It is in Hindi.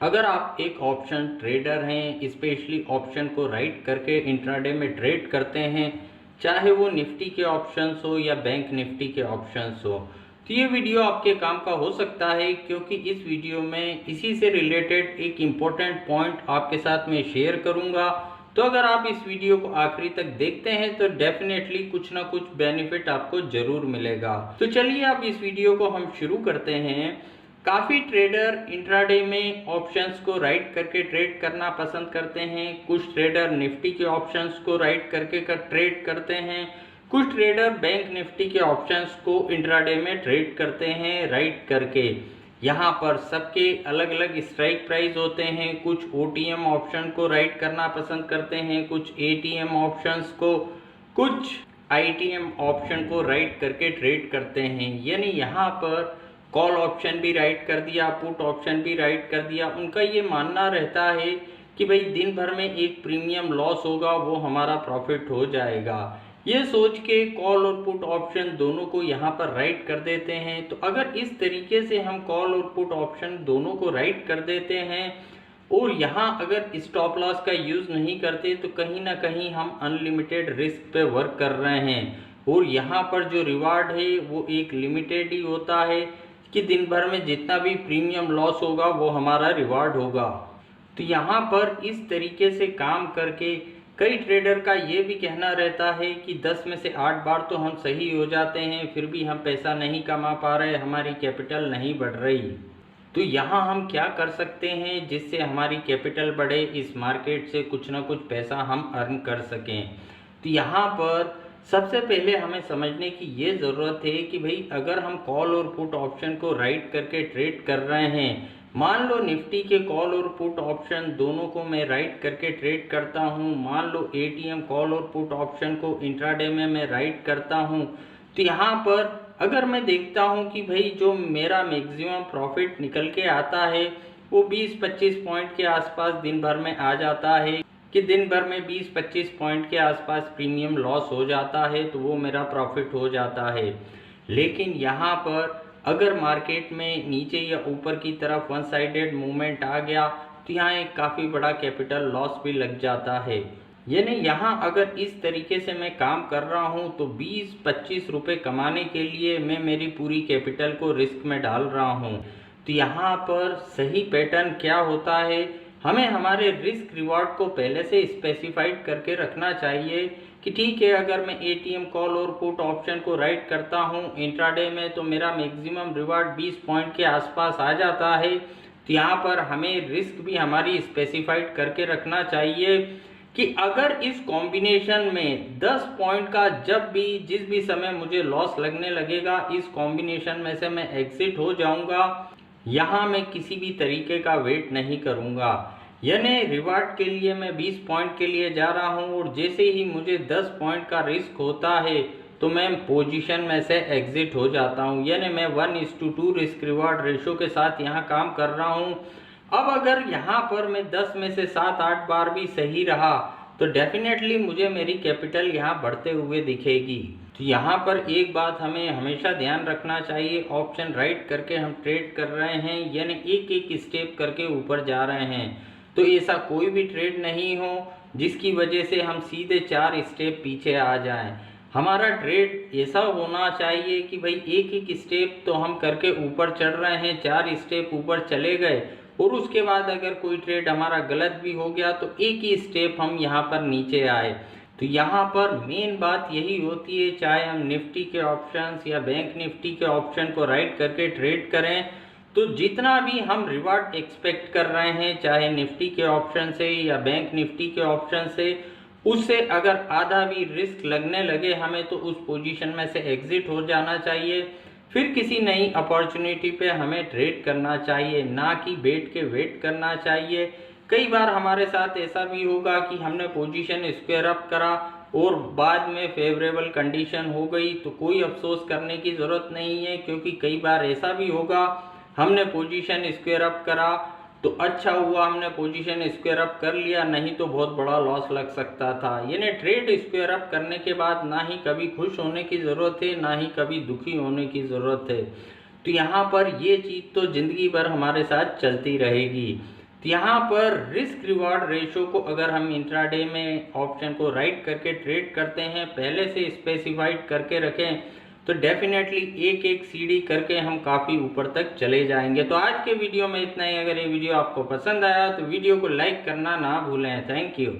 अगर आप एक ऑप्शन ट्रेडर हैं, स्पेशली ऑप्शन को राइट करके इंट्राडे में ट्रेड करते हैं, चाहे वो निफ्टी के ऑप्शंस हो या बैंक निफ्टी के ऑप्शंस हो, तो ये वीडियो आपके काम का हो सकता है, क्योंकि इस वीडियो में इसी से रिलेटेड एक इम्पोर्टेंट पॉइंट आपके साथ में शेयर करूंगा। तो अगर आप इस वीडियो को आखिरी तक देखते हैं तो डेफिनेटली कुछ ना कुछ बेनिफिट आपको जरूर मिलेगा। तो चलिए अब इस वीडियो को हम शुरू करते हैं। काफ़ी ट्रेडर इंट्राडे में ऑप्शंस को राइट करके ट्रेड करना पसंद करते हैं। कुछ ट्रेडर निफ्टी के ऑप्शंस को राइट करके ट्रेड करते हैं। कुछ ट्रेडर बैंक निफ्टी के ऑप्शंस को इंट्राडे में ट्रेड करते हैं राइट करके। यहाँ पर सबके अलग अलग स्ट्राइक प्राइस होते हैं। कुछ ओटीएम ऑप्शन को राइट करना पसंद करते हैं, कुछ एटीएम ऑप्शंस को, कुछ आईटीएम ऑप्शन को राइट करके ट्रेड करते हैं। यानी यहाँ पर कॉल ऑप्शन भी राइट कर दिया, पुट ऑप्शन भी राइट कर दिया। उनका ये मानना रहता है कि भाई दिन भर में एक प्रीमियम लॉस होगा, वो हमारा प्रॉफिट हो जाएगा। ये सोच के कॉल और पुट ऑप्शन दोनों को यहाँ पर राइट कर देते हैं। तो अगर इस तरीके से हम कॉल और पुट ऑप्शन दोनों को राइट कर देते हैं और यहाँ अगर स्टॉप लॉस का यूज़ नहीं करते, तो कहीं ना कहीं हम अनलिमिटेड रिस्क पे वर्क कर रहे हैं। और यहाँ पर जो रिवार्ड है वो एक लिमिटेड ही होता है कि दिन भर में जितना भी प्रीमियम लॉस होगा वो हमारा रिवार्ड होगा। तो यहाँ पर इस तरीके से काम करके कई ट्रेडर का ये भी कहना रहता है कि 10 में से 8 बार तो हम सही हो जाते हैं, फिर भी हम पैसा नहीं कमा पा रहे, हमारी कैपिटल नहीं बढ़ रही। तो यहाँ हम क्या कर सकते हैं जिससे हमारी कैपिटल बढ़े, इस मार्केट से कुछ ना कुछ पैसा हम अर्न कर सकें। तो यहाँ पर सबसे पहले हमें समझने की ये ज़रूरत है कि भाई अगर हम कॉल और पुट ऑप्शन को राइट करके ट्रेड कर रहे हैं, मान लो निफ्टी के कॉल और पुट ऑप्शन दोनों को मैं राइट करके ट्रेड करता हूँ, मान लो एटीएम कॉल और पुट ऑप्शन को इंट्राडे में मैं राइट करता हूँ, तो यहाँ पर अगर मैं देखता हूँ कि भाई जो मेरा मैक्सिमम प्रॉफिट निकल के आता है वो 20-25 पॉइंट के आसपास दिन भर में आ जाता है, कि दिन भर में 20-25 पॉइंट के आसपास प्रीमियम लॉस हो जाता है, तो वो मेरा प्रॉफिट हो जाता है। लेकिन यहाँ पर अगर मार्केट में नीचे या ऊपर की तरफ वन साइडेड मूवमेंट आ गया तो यहाँ एक काफ़ी बड़ा कैपिटल लॉस भी लग जाता है। यानी यहाँ अगर इस तरीके से मैं काम कर रहा हूँ तो 20-25 रुपये कमाने के लिए मैं मेरी पूरी कैपिटल को रिस्क में डाल रहा हूँ। तो यहाँ पर सही पैटर्न क्या होता है, हमें हमारे रिस्क रिवॉर्ड को पहले से स्पेसिफाइड करके रखना चाहिए कि ठीक है, अगर मैं एटीएम कॉल और पुट ऑप्शन को राइट करता हूँ इंट्राडे में तो मेरा मैक्सिमम रिवार्ड 20 पॉइंट के आसपास आ जाता है। तो यहाँ पर हमें रिस्क भी हमारी स्पेसिफाइड करके रखना चाहिए कि अगर इस कॉम्बिनेशन में 10 पॉइंट का जब भी जिस भी समय मुझे लॉस लगने लगेगा, इस कॉम्बिनेशन में से मैं एग्जिट हो जाऊंगा। यहाँ मैं किसी भी तरीके का वेट नहीं करूँगा। यानी रिवार्ड के लिए मैं 20 पॉइंट के लिए जा रहा हूँ और जैसे ही मुझे 10 पॉइंट का रिस्क होता है तो मैं पोजीशन में से एग्जिट हो जाता हूँ। यानी मैं 1:2 रिस्क रिवार्ड रेशो के साथ यहाँ काम कर रहा हूँ। अब अगर यहाँ पर मैं 10 में से 7-8 बार भी सही रहा तो डेफिनेटली मुझे मेरी कैपिटल यहाँ बढ़ते हुए दिखेगी। तो यहाँ पर एक बात हमें हमेशा ध्यान रखना चाहिए, ऑप्शन राइट करके हम ट्रेड कर रहे हैं, यानी एक एक स्टेप करके ऊपर जा रहे हैं। तो ऐसा कोई भी ट्रेड नहीं हो जिसकी वजह से हम सीधे 4 स्टेप पीछे आ जाएं। हमारा ट्रेड ऐसा होना चाहिए कि भाई एक एक स्टेप तो हम करके ऊपर चढ़ रहे हैं, 4 स्टेप ऊपर चले गए और उसके बाद अगर कोई ट्रेड हमारा गलत भी हो गया तो एक ही स्टेप हम यहाँ पर नीचे आए। तो यहाँ पर मेन बात यही होती है, चाहे हम निफ्टी के ऑप्शंस या बैंक निफ्टी के ऑप्शन को राइट करके ट्रेड करें तो जितना भी हम रिवार्ड एक्सपेक्ट कर रहे हैं, चाहे निफ्टी के ऑप्शन से या बैंक निफ्टी के ऑप्शन से, उससे अगर आधा भी रिस्क लगने लगे हमें तो उस पोजीशन में से एग्जिट हो जाना चाहिए। फिर किसी नई अपॉर्चुनिटी पे हमें ट्रेड करना चाहिए, ना कि बैठ के वेट करना चाहिए। कई बार हमारे साथ ऐसा भी होगा कि हमने पोजीशन स्क्वायर अप करा और बाद में फेवरेबल कंडीशन हो गई, तो कोई अफसोस करने की ज़रूरत नहीं है, क्योंकि कई बार ऐसा भी होगा हमने पोजीशन स्क्वायर अप करा तो अच्छा हुआ हमने पोजीशन स्क्वायर अप कर लिया, नहीं तो बहुत बड़ा लॉस लग सकता था। यानी ट्रेड स्क्वायर अप करने के बाद ना ही कभी खुश होने की ज़रूरत है, ना ही कभी दुखी होने की ज़रूरत है। तो यहाँ पर ये चीज़ तो ज़िंदगी भर हमारे साथ चलती रहेगी। तो यहाँ पर रिस्क रिवार्ड रेशो को अगर हम इंट्राडे में ऑप्शन को राइट करके ट्रेड करते हैं, पहले से स्पेसिफाइड करके रखें, तो डेफिनेटली एक एक सीढ़ी करके हम काफ़ी ऊपर तक चले जाएंगे। तो आज के वीडियो में इतना ही। अगर ये वीडियो आपको पसंद आया तो वीडियो को लाइक करना ना भूलें। Thank you.